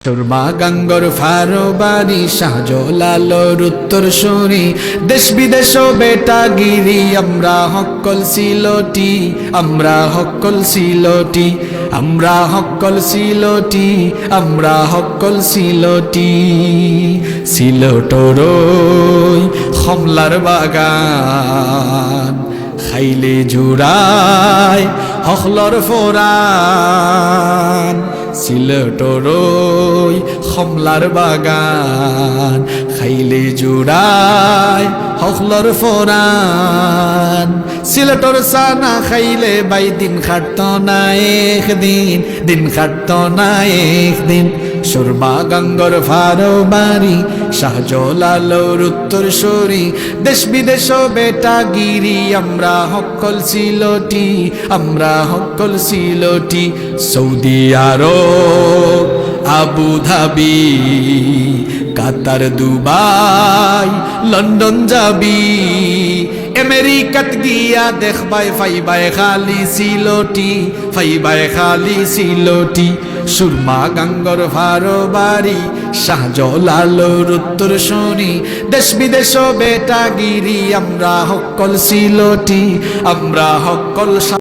সুরমা গাঙ্গর ফারবারি শাহজালালর উত্তর সুরি দেশ বিদেশ বেটাগিরি আমরা হক্কল সিলটি আমরা হক্কল সিলটি আমরা হক্কল সিলটি আমরা হক্কল সিলটি সিলটরই খমলার বাগান খাইলে জুড়ায় হখলর ফোরান সিলটরই খমলার বাগান খাইলে জুড়ায় হখলর ফোরান সিলটর সানা খাইলে বাই দিন খাটত না একদিন দিন খাটত না একদিন সুরমা গাঙ্গর ফারবারি শাহজালালর উত্তর সুরি দেশ বিদেশ বেটাগিরি আমরা হক্কল সিলটি আমরা হক্কল Sylheti Saudi Arab Abu Dhabi Qatar Dubai London যাবি আমেরিকাত গিয়া দেখবাই ফাইবাই খালি সিলটি ফাইবাই খালি সিলটি সুরমা গাঙ্গর ফারবারি শাহজালালর উত্তর সুরি দেশ বিদেশ বেটাগিরি আমরা হক্কল সিলটি আমরা হক্কল